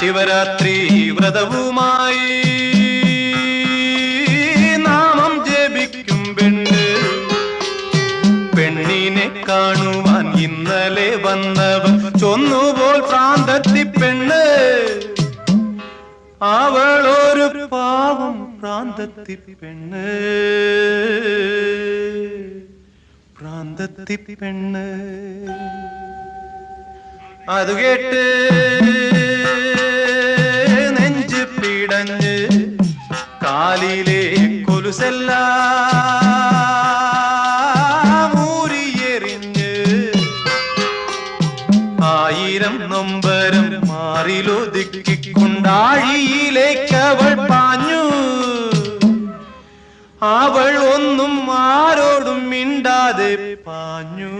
ശിവരാത്രി വ്രതവുമായി നാമം ജപിക്കും പെണ്ണ്. പെണ്ണിനെ കാണുവാൻ ഇന്നലെ വന്നവൻ ചൊന്നുപോൽ പ്രാന്തത്തി പെണ്ണ്. അവളൊരു പാവം പ്രാന്തത്തി പെണ്ണ്, പ്രാന്തത്തി പെണ്ണ്. അത് കേട്ട് നെഞ്ച് പിടഞ്ഞ് കാലിലെ കൊലുസെല്ലാം ഊരിയെറിഞ്ഞ് ആയിരം നൊമ്പരം മാറിലൊതുക്കിക്കൊണ്ടാഴിയിലേക്കവൾ പാഞ്ഞു. അവൾ ഒന്നും ആരോടും മിണ്ടാതെ പാഞ്ഞു.